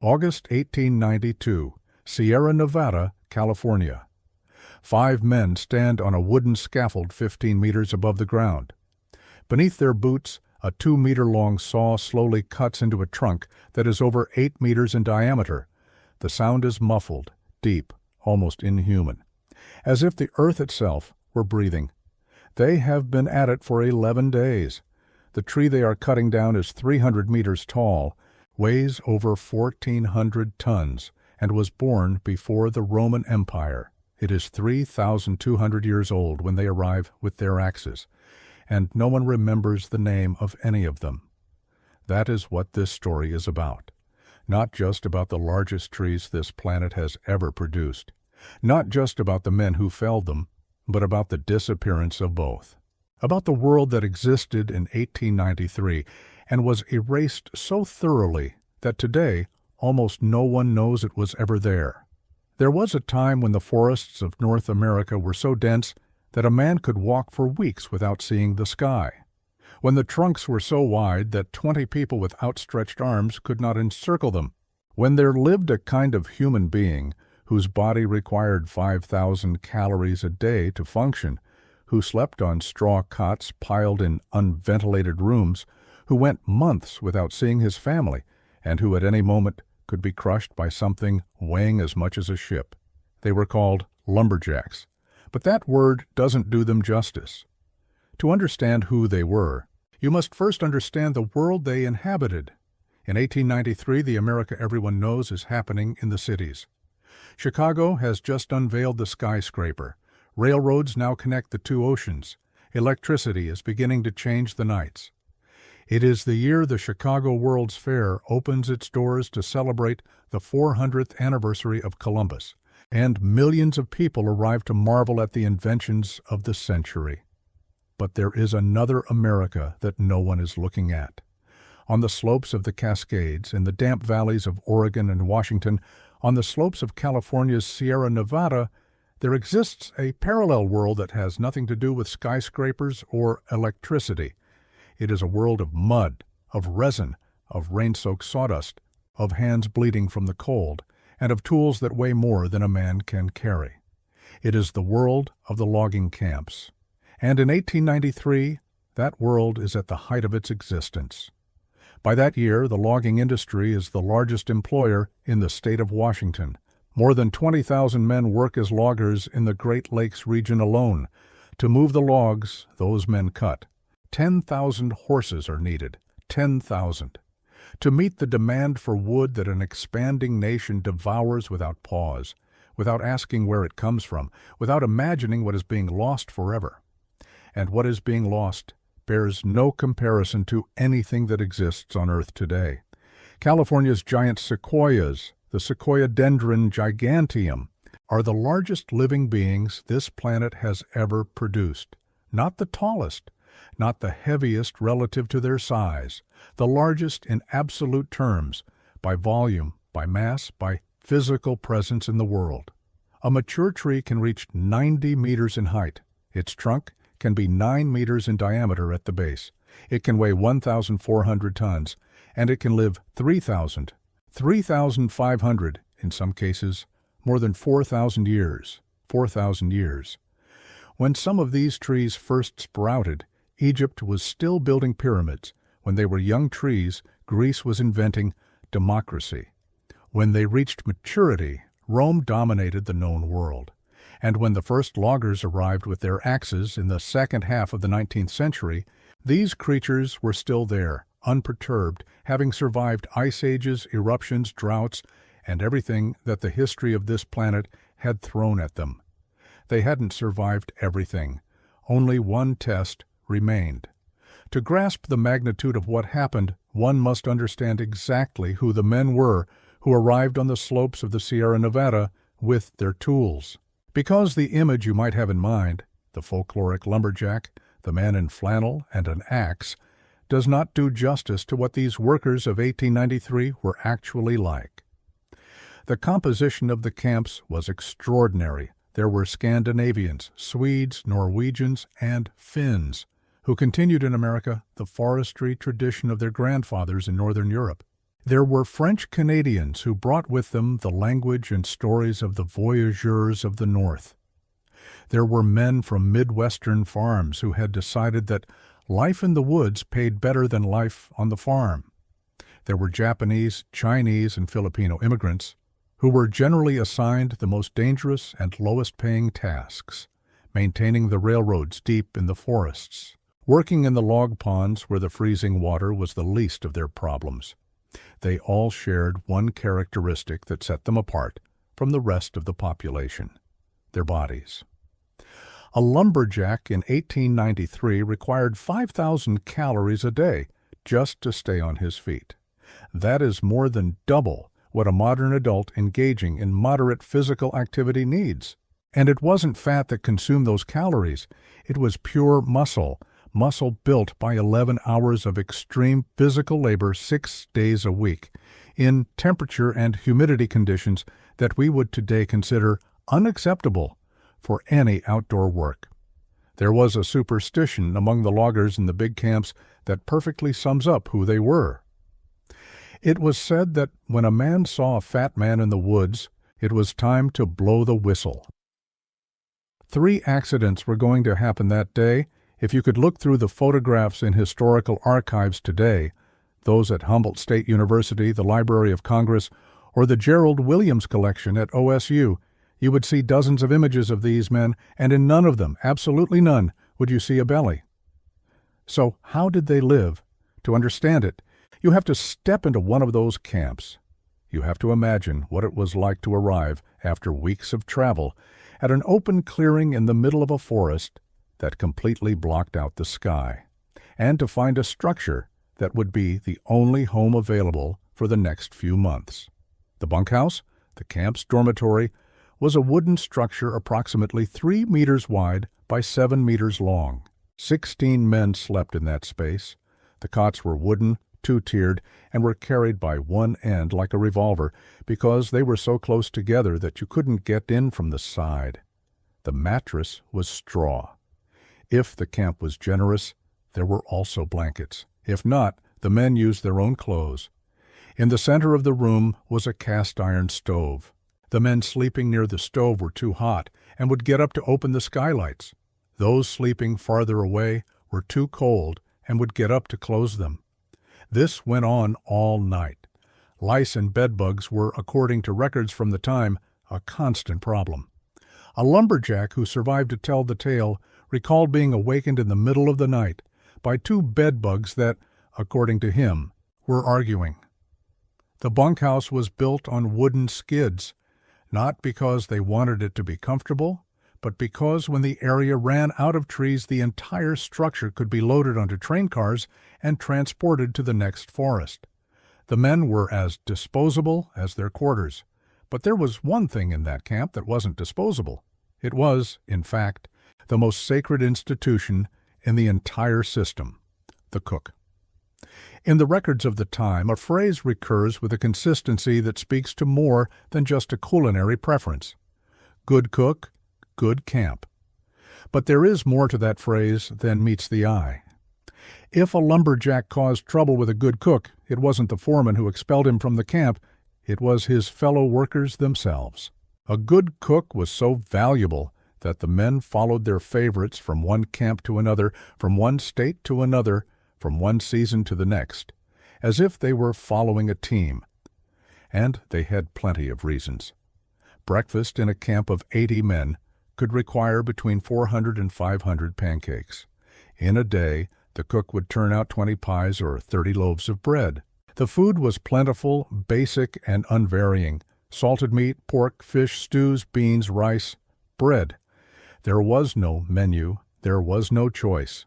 August 1892, Sierra Nevada, California. 5 men stand on a wooden scaffold 15 meters above the ground. Beneath their boots, a 2-meter-long saw slowly cuts into a trunk that is over 8 meters in diameter. The sound is muffled, deep, almost inhuman, as if the earth itself were breathing. They have been at it for 11 days. The tree they are cutting down is 300 meters tall, weighs over 1,400 tons, and was born before the Roman Empire. It is 3,200 years old when they arrive with their axes, and no one remembers the name of any of them. That is what this story is about. Not just about the largest trees this planet has ever produced. Not just about the men who felled them, but about the disappearance of both. About the world that existed in 1893 and was erased so thoroughly that today almost no one knows it was ever there. There was a time when the forests of North America were so dense that a man could walk for weeks without seeing the sky. When the trunks were so wide that 20 people with outstretched arms could not encircle them. When there lived a kind of human being whose body required 5,000 calories a day to function, who slept on straw cots piled in unventilated rooms, who went months without seeing his family, and who at any moment could be crushed by something weighing as much as a ship. They were called lumberjacks, but that word doesn't do them justice. To understand who they were, you must first understand the world they inhabited. In 1893, the America everyone knows is happening in the cities. Chicago has just unveiled the skyscraper. Railroads now connect the 2 oceans. Electricity is beginning to change the nights. It is the year the Chicago World's Fair opens its doors to celebrate the 400th anniversary of Columbus, and millions of people arrive to marvel at the inventions of the century. But there is another America that no one is looking at. On the slopes of the Cascades, in the damp valleys of Oregon and Washington, on the slopes of California's Sierra Nevada, there exists a parallel world that has nothing to do with skyscrapers or electricity. It is a world of mud, of resin, of rain-soaked sawdust, of hands bleeding from the cold, and of tools that weigh more than a man can carry. It is the world of the logging camps. And in 1893, that world is at the height of its existence. By that year, the logging industry is the largest employer in the state of Washington. More than 20,000 men work as loggers in the Great Lakes region alone. To move the logs those men cut, 10,000 horses are needed, 10,000. To meet the demand for wood that an expanding nation devours without pause, without asking where it comes from, without imagining what is being lost forever. And what is being lost bears no comparison to anything that exists on Earth today. California's giant sequoias, the Sequoiadendron giganteum, are the largest living beings this planet has ever produced. Not the tallest, not the heaviest relative to their size, the largest in absolute terms, by volume, by mass, by physical presence in the world. A mature tree can reach 90 meters in height. Its trunk can be 9 meters in diameter at the base. It can weigh 1,400 tons, and it can live 3,500, in some cases, more than 4,000 years. 4,000 years. When some of these trees first sprouted, Egypt was still building pyramids. When they were young trees, Greece was inventing democracy. When they reached maturity, Rome dominated the known world. And when the first loggers arrived with their axes in the second half of the 19th century, these creatures were still there, unperturbed, having survived ice ages, eruptions, droughts, and everything that the history of this planet had thrown at them. They hadn't survived everything. Only one test remained. To grasp the magnitude of what happened, one must understand exactly who the men were who arrived on the slopes of the Sierra Nevada with their tools. Because the image you might have in mind, the folkloric lumberjack, the man in flannel and an axe, does not do justice to what these workers of 1893 were actually like. The composition of the camps was extraordinary. There were Scandinavians, Swedes, Norwegians, and Finns, who continued in America the forestry tradition of their grandfathers in Northern Europe. There were French Canadians who brought with them the language and stories of the voyageurs of the North. There were men from Midwestern farms who had decided that life in the woods paid better than life on the farm. There were Japanese, Chinese, and Filipino immigrants who were generally assigned the most dangerous and lowest-paying tasks, maintaining the railroads deep in the forests, working in the log ponds where the freezing water was the least of their problems. They all shared one characteristic that set them apart from the rest of the population: their bodies. A lumberjack in 1893 required 5,000 calories a day just to stay on his feet. That is more than double what a modern adult engaging in moderate physical activity needs. And it wasn't fat that consumed those calories. It was pure muscle built by 11 hours of extreme physical labor 6 days a week, in temperature and humidity conditions that we would today consider unacceptable for any outdoor work. There was a superstition among the loggers in the big camps that perfectly sums up who they were. It was said that when a man saw a fat man in the woods, it was time to blow the whistle. 3 accidents were going to happen that day. If you could look through the photographs in historical archives today, those at Humboldt State University, the Library of Congress, or the Gerald Williams collection at OSU, you would see dozens of images of these men, and in none of them, absolutely none, would you see a belly. So how did they live? To understand it, you have to step into one of those camps. You have to imagine what it was like to arrive, after weeks of travel, at an open clearing in the middle of a forest that completely blocked out the sky, and to find a structure that would be the only home available for the next few months. The bunkhouse, the camp's dormitory, was a wooden structure approximately 3 meters wide by 7 meters long. 16 men slept in that space. The cots were wooden, 2-tiered, and were carried by one end like a revolver because they were so close together that you couldn't get in from the side. The mattress was straw. If the camp was generous, there were also blankets. If not, the men used their own clothes. In the center of the room was a cast-iron stove. The men sleeping near the stove were too hot and would get up to open the skylights. Those sleeping farther away were too cold and would get up to close them. This went on all night. Lice and bedbugs were, according to records from the time, a constant problem. A lumberjack who survived to tell the tale recalled being awakened in the middle of the night by 2 bedbugs that, according to him, were arguing. The bunkhouse was built on wooden skids, not because they wanted it to be comfortable, but because when the area ran out of trees, the entire structure could be loaded onto train cars and transported to the next forest. The men were as disposable as their quarters, but there was one thing in that camp that wasn't disposable. It was, in fact, the most sacred institution in the entire system: the cook. In the records of the time, a phrase recurs with a consistency that speaks to more than just a culinary preference. Good cook, good camp. But there is more to that phrase than meets the eye. If a lumberjack caused trouble with a good cook, it wasn't the foreman who expelled him from the camp, it was his fellow workers themselves. A good cook was so valuable that the men followed their favorites from one camp to another, from one state to another, from one season to the next, as if they were following a team. And they had plenty of reasons. Breakfast in a camp of 80 men could require between 400 and 500 pancakes. In a day, the cook would turn out 20 pies or 30 loaves of bread. The food was plentiful, basic, and unvarying. Salted meat, pork, fish, stews, beans, rice, bread. There was no menu, there was no choice.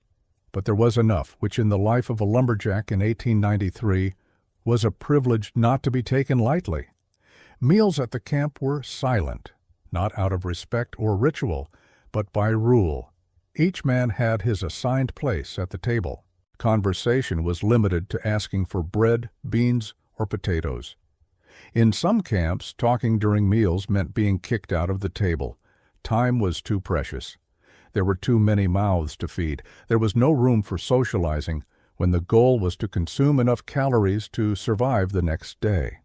But there was enough, which in the life of a lumberjack in 1893 was a privilege not to be taken lightly. Meals at the camp were silent, not out of respect or ritual, but by rule. Each man had his assigned place at the table. Conversation was limited to asking for bread, beans, or potatoes. In some camps, talking during meals meant being kicked out of the table. Time was too precious. There were too many mouths to feed. There was no room for socializing when the goal was to consume enough calories to survive the next day.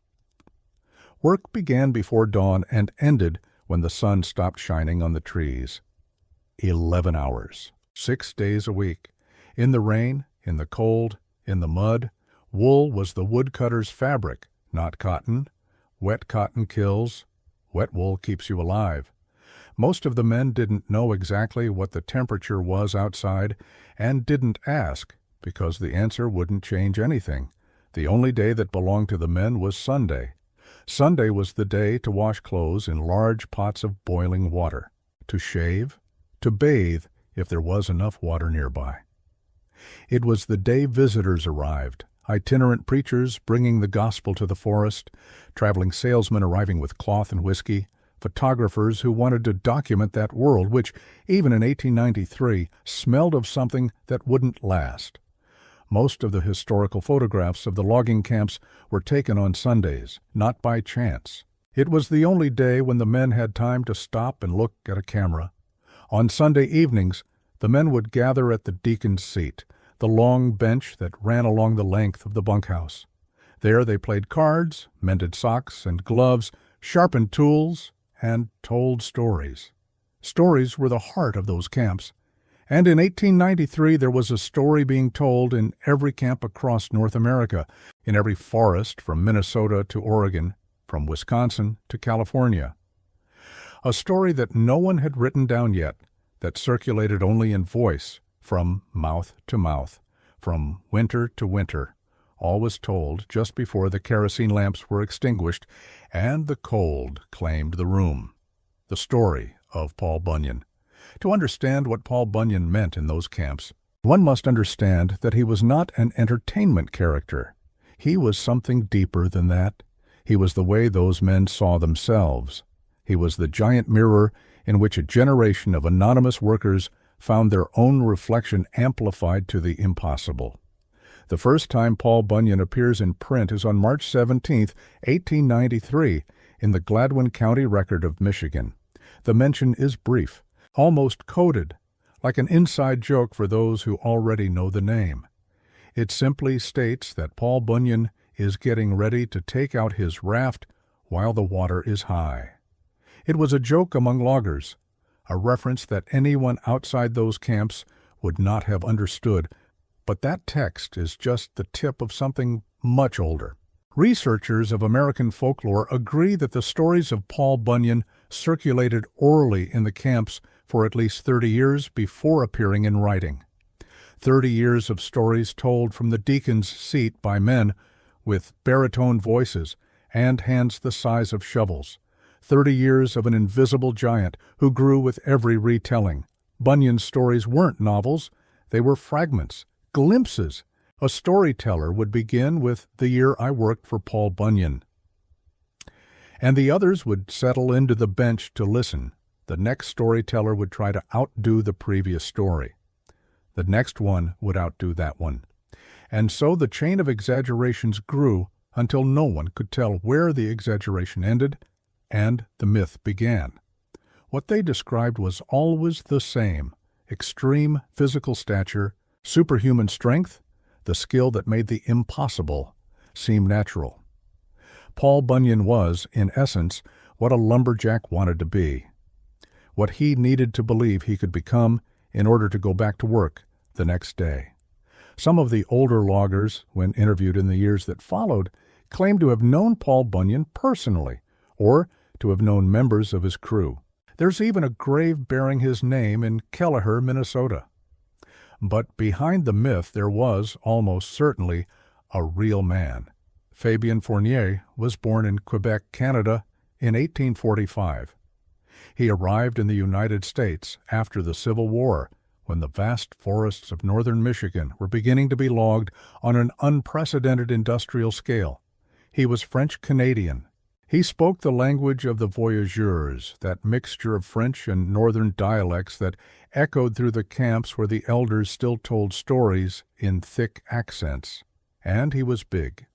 Work began before dawn and ended when the sun stopped shining on the trees. 11 hours, 6 days a week. In the rain, in the cold, in the mud, wool was the woodcutter's fabric, not cotton. Wet cotton kills, wet wool keeps you alive. Most of the men didn't know exactly what the temperature was outside and didn't ask because the answer wouldn't change anything. The only day that belonged to the men was Sunday. Sunday was the day to wash clothes in large pots of boiling water, to shave, to bathe if there was enough water nearby. It was the day visitors arrived, itinerant preachers bringing the gospel to the forest, traveling salesmen arriving with cloth and whiskey, photographers who wanted to document that world which, even in 1893, smelled of something that wouldn't last. Most of the historical photographs of the logging camps were taken on Sundays, not by chance. It was the only day when the men had time to stop and look at a camera. On Sunday evenings, the men would gather at the deacon's seat, the long bench that ran along the length of the bunkhouse. There they played cards, mended socks and gloves, sharpened tools, and told stories. Stories were the heart of those camps. And in 1893 there was a story being told in every camp across North America, in every forest from Minnesota to Oregon, from Wisconsin to California. A story that no one had written down yet, that circulated only in voice, from mouth to mouth, from winter to winter. All was told just before the kerosene lamps were extinguished and the cold claimed the room. The story of Paul Bunyan. To understand what Paul Bunyan meant in those camps, one must understand that he was not an entertainment character. He was something deeper than that. He was the way those men saw themselves. He was the giant mirror in which a generation of anonymous workers found their own reflection amplified to the impossible. The first time Paul Bunyan appears in print is on March 17, 1893, in the Gladwin County Record of Michigan. The mention is brief, almost coded, like an inside joke for those who already know the name. It simply states that Paul Bunyan is getting ready to take out his raft while the water is high. It was a joke among loggers, a reference that anyone outside those camps would not have understood, but that text is just the tip of something much older. Researchers of American folklore agree that the stories of Paul Bunyan circulated orally in the camps for at least 30 years before appearing in writing. 30 years of stories told from the deacon's seat by men with baritone voices and hands the size of shovels. 30 years of an invisible giant who grew with every retelling. Bunyan's stories weren't novels, they were fragments, glimpses. A storyteller would begin with "The year I worked for Paul Bunyan," and the others would settle into the bench to listen. The next storyteller would try to outdo the previous story. The next one would outdo that one. And so the chain of exaggerations grew until no one could tell where the exaggeration ended and the myth began. What they described was always the same: extreme physical stature, superhuman strength, the skill that made the impossible seem natural. Paul Bunyan was, in essence, what a lumberjack wanted to be, what he needed to believe he could become in order to go back to work the next day. Some of the older loggers, when interviewed in the years that followed, claimed to have known Paul Bunyan personally, or to have known members of his crew. There's even a grave bearing his name in Kelleher, Minnesota. But behind the myth there was, almost certainly, a real man. Fabien Fournier was born in Quebec, Canada, in 1845. He arrived in the United States after the Civil War, when the vast forests of northern Michigan were beginning to be logged on an unprecedented industrial scale. He was French-Canadian. He spoke the language of the voyageurs, that mixture of French and northern dialects that echoed through the camps where the elders still told stories in thick accents. And he was big.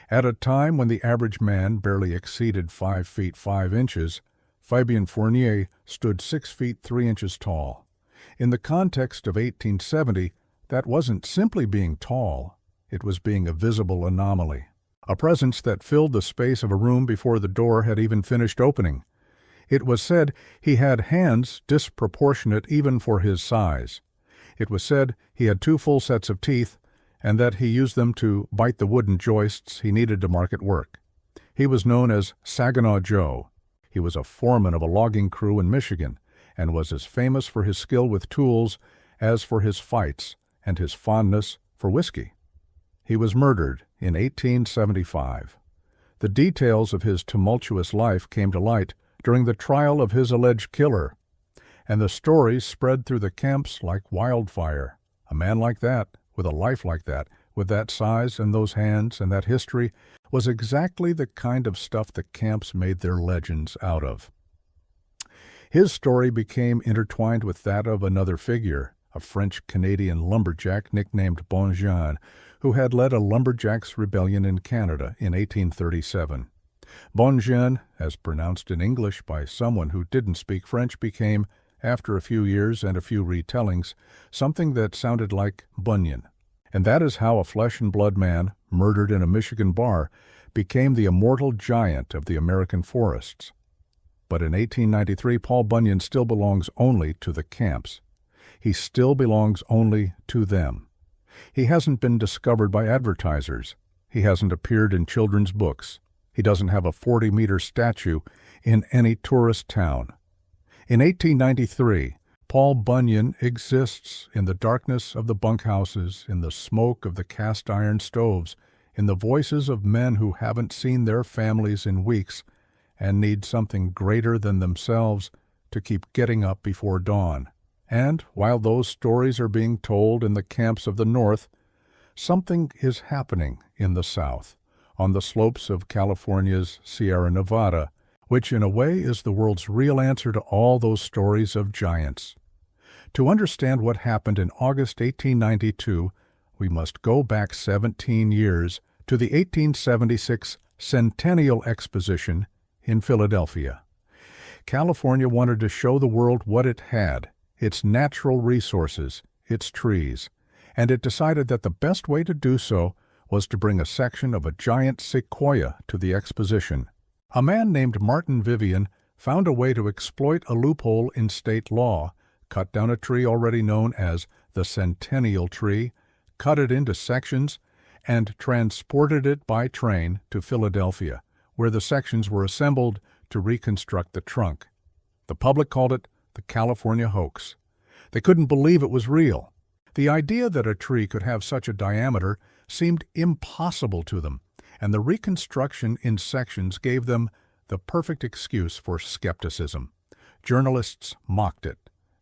At a time when the average man barely exceeded 5 feet 5 inches, Fabien Fournier stood 6 feet 3 inches tall. In the context of 1870, that wasn't simply being tall, it was being a visible anomaly, a presence that filled the space of a room before the door had even finished opening. It was said he had hands disproportionate even for his size. It was said he had 2 full sets of teeth, and that he used them to bite the wooden joists he needed to market work. He was known as Saginaw Joe. He was a foreman of a logging crew in Michigan, and was as famous for his skill with tools as for his fights and his fondness for whiskey. He was murdered in 1875. The details of his tumultuous life came to light during the trial of his alleged killer, and the stories spread through the camps like wildfire. A man like that, with a life like that, with that size and those hands and that history, was exactly the kind of stuff the camps made their legends out of. His story became intertwined with that of another figure, a French-Canadian lumberjack nicknamed Bon Jean, who had led a Lumberjacks rebellion in Canada in 1837. Bon Jean, as pronounced in English by someone who didn't speak French, became, after a few years and a few retellings, something that sounded like Bunyan. And that is how a flesh-and-blood man, murdered in a Michigan bar, became the immortal giant of the American forests. But in 1893, Paul Bunyan still belongs only to the camps. He still belongs only to them. He hasn't been discovered by advertisers. He hasn't appeared in children's books. He doesn't have a 40-meter statue in any tourist town. In 1893, Paul Bunyan exists in the darkness of the bunkhouses, in the smoke of the cast-iron stoves, in the voices of men who haven't seen their families in weeks and need something greater than themselves to keep getting up before dawn. And while those stories are being told in the camps of the North, something is happening in the South, on the slopes of California's Sierra Nevada, which in a way is the world's real answer to all those stories of giants. To understand what happened in August 1892, we must go back 17 years to the 1876 Centennial Exposition in Philadelphia. California wanted to show the world what it had, its natural resources, its trees, and it decided that the best way to do so was to bring a section of a giant sequoia to the exposition. A man named Martin Vivian found a way to exploit a loophole in state law, cut down a tree already known as the centennial tree, cut it into sections, and transported it by train to Philadelphia, where the sections were assembled to reconstruct the trunk. The public called it the California hoax. They couldn't believe it was real. The idea that a tree could have such a diameter seemed impossible to them, and the reconstruction in sections gave them the perfect excuse for skepticism. Journalists mocked it.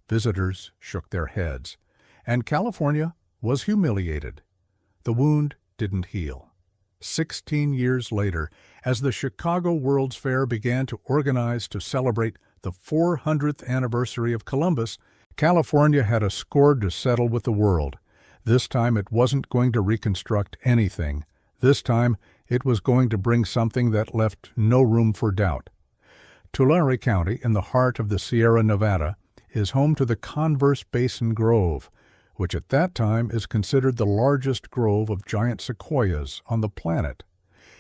Visitors shook their heads. And California was humiliated. The wound didn't heal. 16 years later, as the Chicago World's Fair began to organize to celebrate the 400th anniversary of Columbus, California had a score to settle with the world. This time it wasn't going to reconstruct anything. This time it was going to bring something that left no room for doubt. Tulare County, in the heart of the Sierra Nevada, is home to the Converse Basin Grove, which at that time is considered the largest grove of giant sequoias on the planet.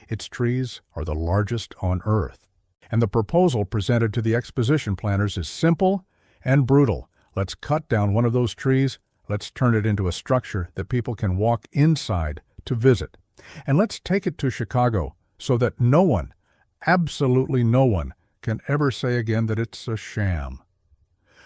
Its trees are the largest on Earth. And the proposal presented to the exposition planners is simple and brutal. Let's cut down one of those trees. Let's turn it into a structure that people can walk inside to visit. And let's take it to Chicago so that no one, absolutely no one, can ever say again that it's a sham.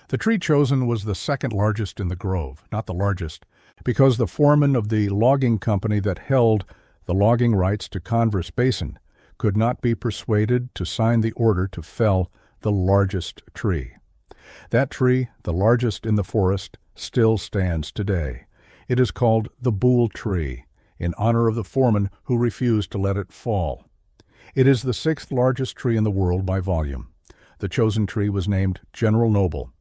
The tree chosen was the second largest in the grove, not the largest, because the foreman of the logging company that held the logging rights to Converse Basin could not be persuaded to sign the order to fell the largest tree. That tree, the largest in the forest, still stands today. It is called the Boole Tree, in honor of the foreman who refused to let it fall. It is the 6th largest tree in the world by volume. The chosen tree was named General Noble,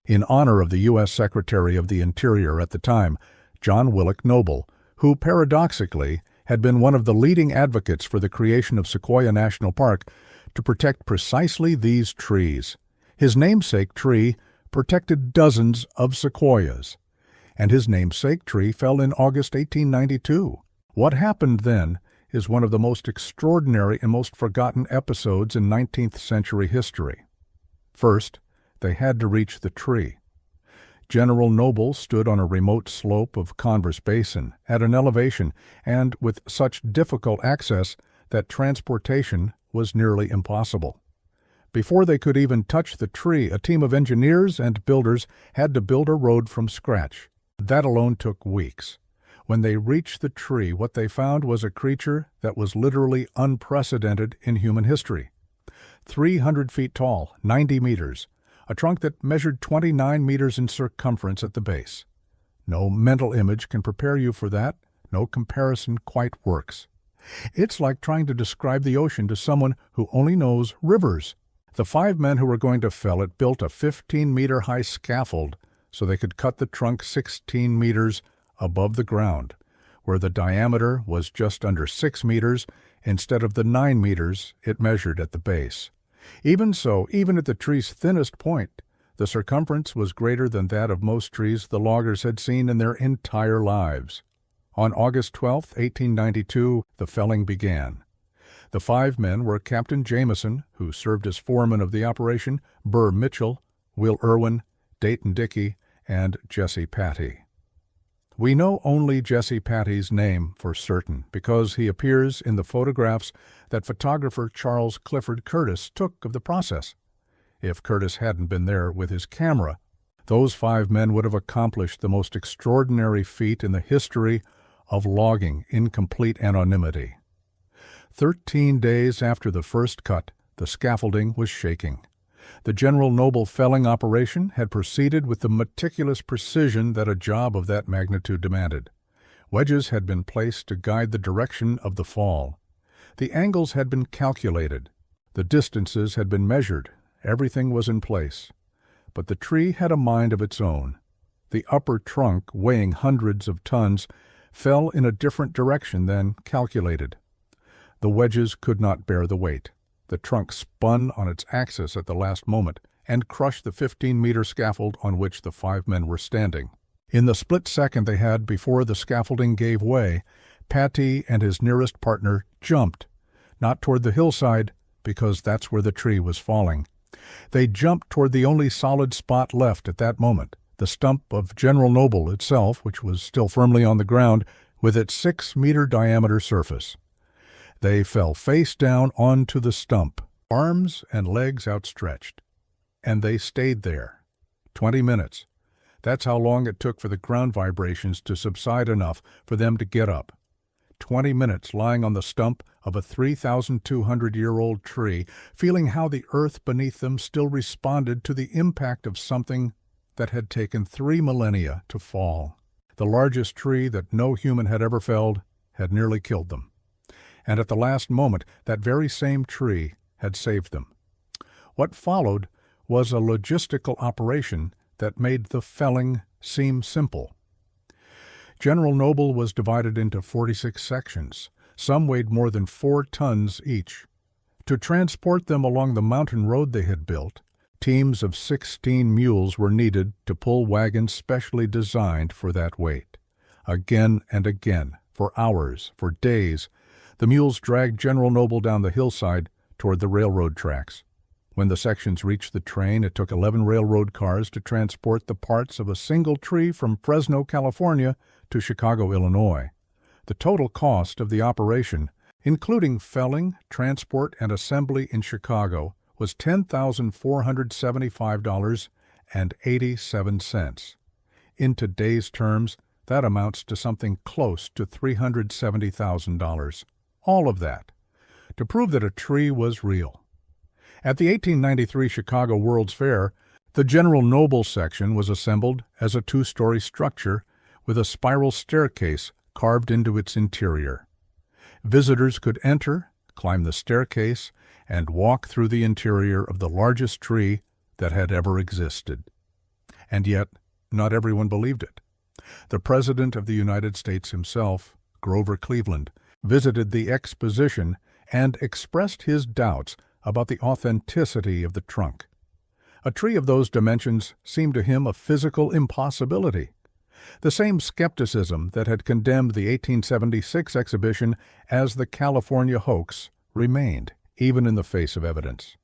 in honor of the U.S. Secretary of the Interior at the time, John Willock Noble, who paradoxically had been one of the leading advocates for the creation of Sequoia National Park to protect precisely these trees. His namesake tree protected dozens of sequoias. and his namesake tree fell in August 1892. What happened then is one of the most extraordinary and most forgotten episodes in 19th century history. First, they had to reach the tree. General Noble stood on a remote slope of Converse Basin at an elevation and with such difficult access that transportation was nearly impossible. Before they could even touch the tree, a team of engineers and builders had to build a road from scratch. That alone took weeks. When they reached the tree, what they found was a creature that was literally unprecedented in human history. 300 feet tall, 90 meters, a trunk that measured 29 meters in circumference at the base. No mental image can prepare you for that. No comparison quite works. It's like trying to describe the ocean to someone who only knows rivers. The 5 men who were going to fell it built a 15-meter-high scaffold so they could cut the trunk 16 meters above the ground, where the diameter was just under 6 meters instead of the 9 meters it measured at the base. Even so, even at the tree's thinnest point, the circumference was greater than that of most trees the loggers had seen in their entire lives. On August 12, 1892, the felling began. The 5 men were Captain Jameson, who served as foreman of the operation, Burr Mitchell, Will Irwin, Dayton Dickey, and Jesse Patty. We know only Jesse Patty's name for certain because he appears in the photographs that photographer Charles Clifford Curtis took of the process. If Curtis hadn't been there with his camera, those 5 men would have accomplished the most extraordinary feat in the history of logging in complete anonymity. 13 days after the first cut, the scaffolding was shaking. The General Noble felling operation had proceeded with the meticulous precision that a job of that magnitude demanded. Wedges had been placed to guide the direction of the fall. The angles had been calculated. The distances had been measured. Everything was in place. But the tree had a mind of its own. The upper trunk, weighing hundreds of tons, fell in a different direction than calculated. The wedges could not bear the weight. The trunk spun on its axis at the last moment and crushed the 15-meter scaffold on which the 5 men were standing. In the split second they had before the scaffolding gave way, Patty and his nearest partner jumped, not toward the hillside, because that's where the tree was falling. They jumped toward the only solid spot left at that moment, the stump of General Noble itself, which was still firmly on the ground, with its 6-meter diameter surface. They fell face down onto the stump, arms and legs outstretched. And they stayed there. 20 minutes. That's how long it took for the ground vibrations to subside enough for them to get up. 20 minutes lying on the stump of a 3,200-year-old tree, feeling how the earth beneath them still responded to the impact of something that had taken 3 millennia to fall. The largest tree that no human had ever felled had nearly killed them. And at the last moment, that very same tree had saved them. What followed was a logistical operation that made the felling seem simple. General Noble was divided into 46 sections. Some weighed more than 4 tons each. To transport them along the mountain road they had built, teams of 16 mules were needed to pull wagons specially designed for that weight. Again and again, for hours, for days, the mules dragged General Noble down the hillside toward the railroad tracks. When the sections reached the train, it took 11 railroad cars to transport the parts of a single tree from Fresno, California, to Chicago, Illinois. The total cost of the operation, including felling, transport, and assembly in Chicago, was $10,475.87. In today's terms, that amounts to something close to $370,000. All of that, to prove that a tree was real. At the 1893 Chicago World's Fair, the General Noble section was assembled as a 2-story structure with a spiral staircase carved into its interior. Visitors could enter, climb the staircase, and walk through the interior of the largest tree that had ever existed. And yet, not everyone believed it. The President of the United States himself, Grover Cleveland, visited the exposition and expressed his doubts about the authenticity of the trunk. A tree of those dimensions seemed to him a physical impossibility. The same skepticism that had condemned the 1876 exhibition as the California hoax remained, even in the face of evidence.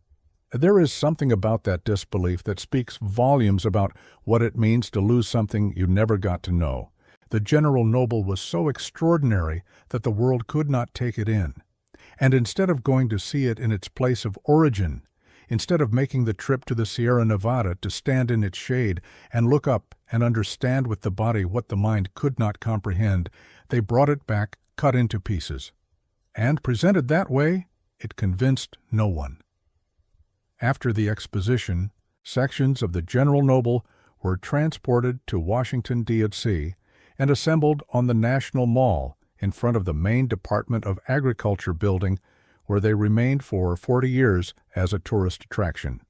There is something about that disbelief that speaks volumes about what it means to lose something you never got to know. The General Noble was so extraordinary that the world could not take it in. And instead of going to see it in its place of origin, instead of making the trip to the Sierra Nevada to stand in its shade and look up and understand with the body what the mind could not comprehend, they brought it back cut into pieces. And presented that way, it convinced no one. After the exposition, sections of the General Noble were transported to Washington, D.C., and assembled on the National Mall in front of the main Department of Agriculture building, where they remained for 40 years as a tourist attraction.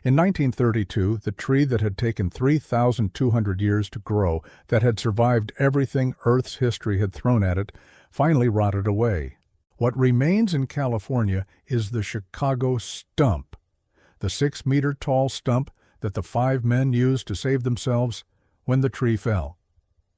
In 1932, the tree that had taken 3,200 years to grow, that had survived everything Earth's history had thrown at it, finally rotted away. What remains in California is the Chicago stump, the 6-meter-tall stump that the 5 men used to save themselves when the tree fell.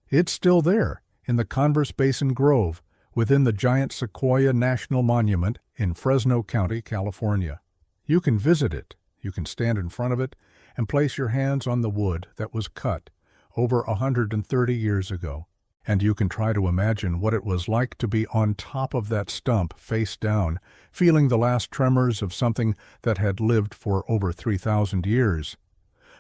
It's still there in the Converse Basin Grove within the giant Sequoia National Monument in Fresno County, California. You can visit it, you can stand in front of it and place your hands on the wood that was cut over 130 years ago, and you can try to imagine what it was like to be on top of that stump face down, feeling the last tremors of something that had lived for over 3,000 years.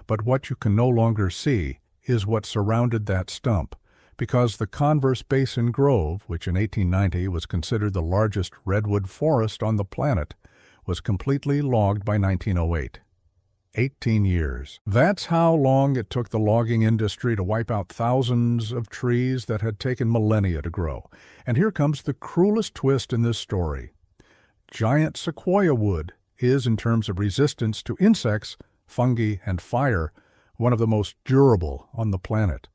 But what you can no longer see is what surrounded that stump, because the Converse Basin Grove, which in 1890 was considered the largest redwood forest on the planet, was completely logged by 1908. 18 years. That's how long it took the logging industry to wipe out thousands of trees that had taken millennia to grow. And here comes the cruelest twist in this story. Giant sequoia wood is, in terms of resistance to insects, fungi, and fire, one of the most durable on the planet.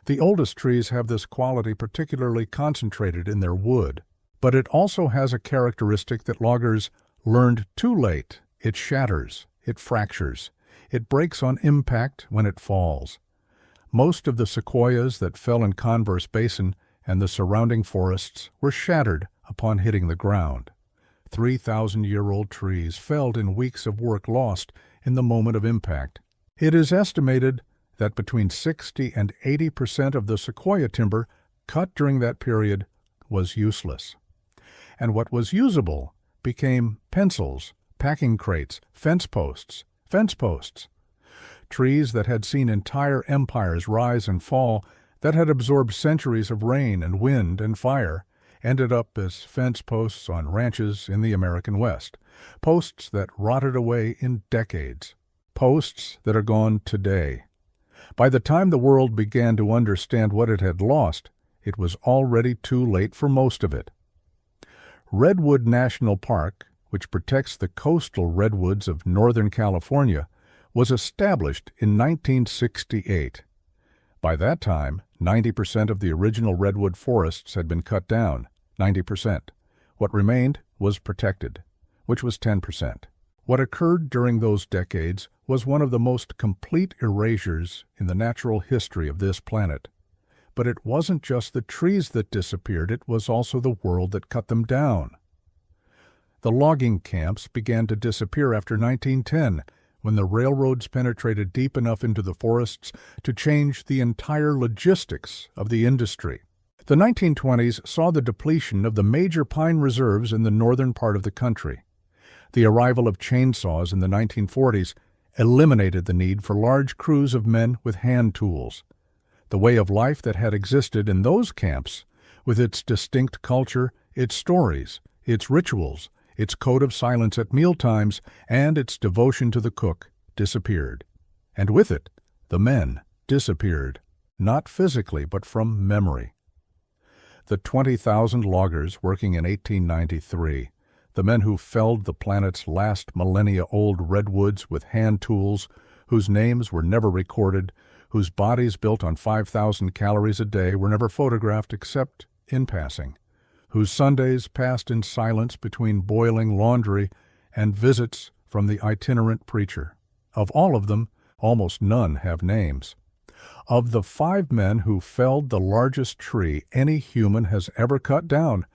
The oldest trees have this quality particularly concentrated in their wood, but it also has a characteristic that loggers learned too late. It shatters. It fractures. It breaks on impact when it falls. Most of the sequoias that fell in Converse Basin and the surrounding forests were shattered upon hitting the ground. 3,000-year-old trees felled in weeks of work lost in the moment of impact. It is estimated that between 60 and 80% of the sequoia timber cut during that period was useless. And what was usable became pencils, packing crates, fence posts. Trees that had seen entire empires rise and fall, that had absorbed centuries of rain and wind and fire, ended up as fence posts on ranches in the American West. Posts that rotted away in decades. Posts that are gone today. By the time the world began to understand what it had lost, it was already too late for most of it. Redwood National Park, which protects the coastal redwoods of Northern California, was established in 1968. By that time, 90% of the original redwood forests had been cut down, 90%. What remained was protected, which was 10%. What occurred during those decades was one of the most complete erasures in the natural history of this planet. But it wasn't just the trees that disappeared, it was also the world that cut them down. The logging camps began to disappear after 1910, when the railroads penetrated deep enough into the forests to change the entire logistics of the industry. The 1920s saw the depletion of the major pine reserves in the northern part of the country. The arrival of chainsaws in the 1940s eliminated the need for large crews of men with hand tools. The way of life that had existed in those camps, with its distinct culture, its stories, its rituals, its code of silence at mealtimes, and its devotion to the cook, disappeared. And with it, the men disappeared, not physically but from memory. The 20,000 loggers working in 1893, the men who felled the planet's last millennia-old redwoods with hand tools, whose names were never recorded, whose bodies built on 5,000 calories a day were never photographed except in passing, whose Sundays passed in silence between boiling laundry and visits from the itinerant preacher. Of all of them, almost none have names. Of the 5 men who felled the largest tree any human has ever cut down,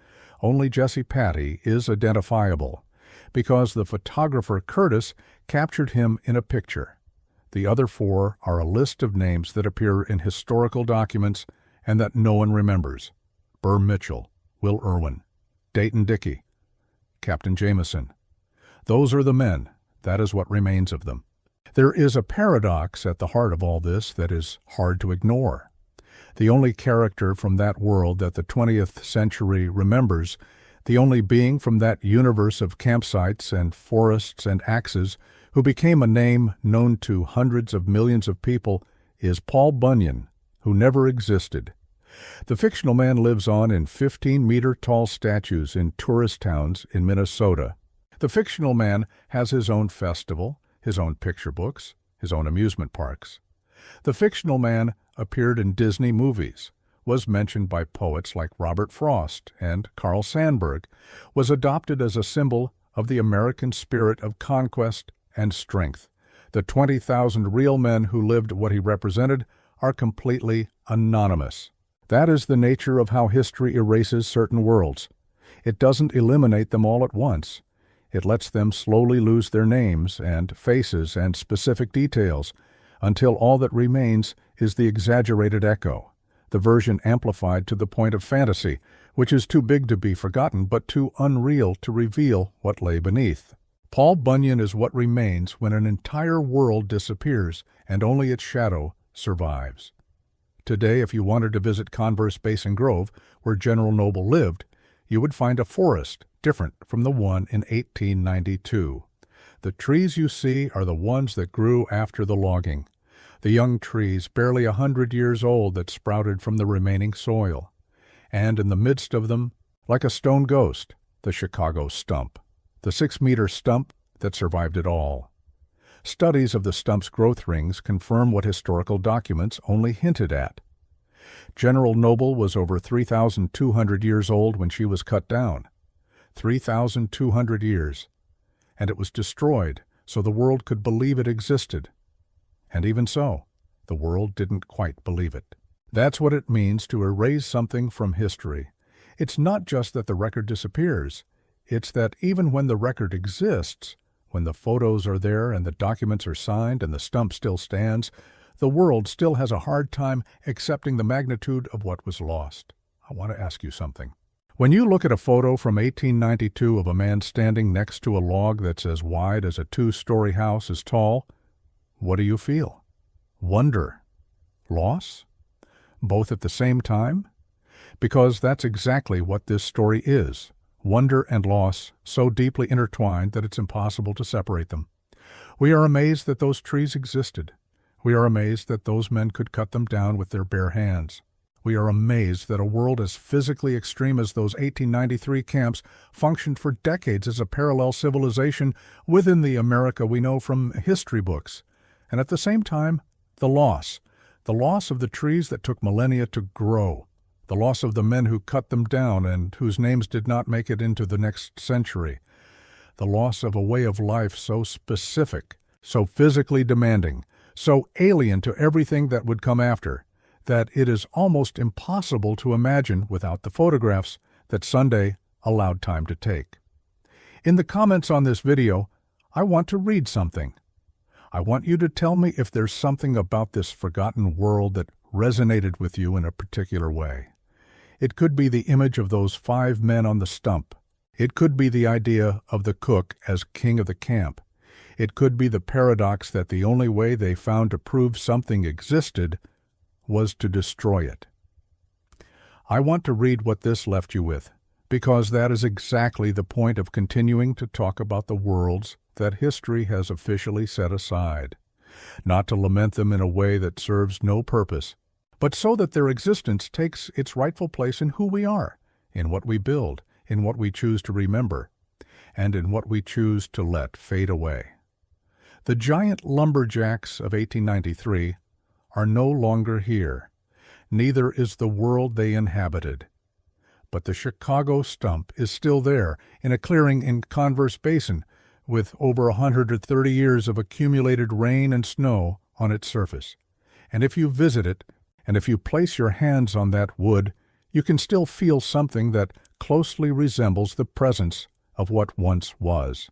only Jesse Patty is identifiable, because the photographer Curtis captured him in a picture. The other 4 are a list of names that appear in historical documents and that no one remembers. Burr Mitchell, Will Irwin, Dayton Dickey, Captain Jameson. Those are the men. That is what remains of them. There is a paradox at the heart of all this that is hard to ignore. The only character from that world that the 20th century remembers, the only being from that universe of campsites and forests and axes who became a name known to hundreds of millions of people, is Paul Bunyan, who never existed. The fictional man lives on in 15-meter-tall statues in tourist towns in Minnesota. The fictional man has his own festival, his own picture books, his own amusement parks. The fictional man appeared in Disney movies, was mentioned by poets like Robert Frost and Carl Sandburg, was adopted as a symbol of the American spirit of conquest and strength. The 20,000 real men who lived what he represented are completely anonymous. That is the nature of how history erases certain worlds. It doesn't eliminate them all at once. It lets them slowly lose their names and faces and specific details until all that remains is the exaggerated echo, the version amplified to the point of fantasy, which is too big to be forgotten but too unreal to reveal what lay beneath. Paul Bunyan is what remains when an entire world disappears and only its shadow survives. Today, if you wanted to visit Converse Basin Grove, where General Noble lived, you would find a forest different from the one in 1892. The trees you see are the ones that grew after the logging, the young trees barely 100 years old that sprouted from the remaining soil. And in the midst of them, like a stone ghost, the Chicago stump, the 6-meter stump that survived it all. Studies of the stump's growth rings confirm what historical documents only hinted at. General Noble was over 3,200 years old when she was cut down. 3,200 years. And it was destroyed so the world could believe it existed. And even so, the world didn't quite believe it. That's what it means to erase something from history. It's not just that the record disappears. It's that even when the record exists, when the photos are there and the documents are signed and the stump still stands, the world still has a hard time accepting the magnitude of what was lost. I want to ask you something. When you look at a photo from 1892 of a man standing next to a log that's as wide as a 2-story house is tall, what do you feel? Wonder? Loss? Both at the same time? Because that's exactly what this story is. Wonder and loss so deeply intertwined that it's impossible to separate them. We are amazed that those trees existed. We are amazed that those men could cut them down with their bare hands. We are amazed that a world as physically extreme as those 1893 camps functioned for decades as a parallel civilization within the America we know from history books. And at the same time, the loss of the trees that took millennia to grow, the loss of the men who cut them down and whose names did not make it into the next century, the loss of a way of life so specific, so physically demanding, so alien to everything that would come after, that it is almost impossible to imagine without the photographs that Sunday allowed time to take. In the comments on this video, I want to read something. I want you to tell me if there's something about this forgotten world that resonated with you in a particular way. It could be the image of those 5 men on the stump. It could be the idea of the cook as king of the camp. It could be the paradox that the only way they found to prove something existed was to destroy it. I want to read what this left you with, because that is exactly the point of continuing to talk about the worlds that history has officially set aside, not to lament them in a way that serves no purpose, but so that their existence takes its rightful place in who we are, in what we build, in what we choose to remember, and in what we choose to let fade away. The giant lumberjacks of 1893 are no longer here. Neither is the world they inhabited. But the Chicago stump is still there in a clearing in Converse Basin with over 130 years of accumulated rain and snow on its surface. And if you visit it, and if you place your hands on that wood, you can still feel something that closely resembles the presence of what once was.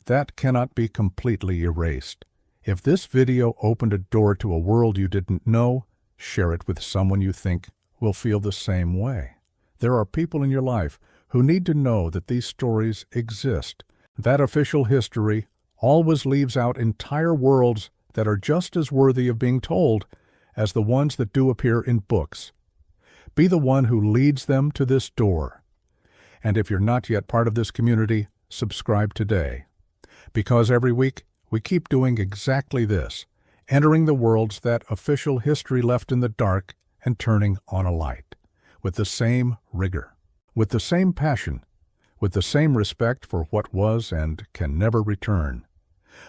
That cannot be completely erased. If this video opened a door to a world you didn't know, share it with someone you think will feel the same way. There are people in your life who need to know that these stories exist. That official history always leaves out entire worlds that are just as worthy of being told as the ones that do appear in books. Be the one who leads them to this door. And if you're not yet part of this community, subscribe today. Because every week, we keep doing exactly this, entering the worlds that official history left in the dark and turning on a light, with the same rigor, with the same passion, with the same respect for what was and can never return.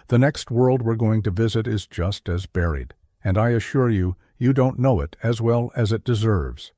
The next world we're going to visit is just as buried, and I assure you, you don't know it as well as it deserves.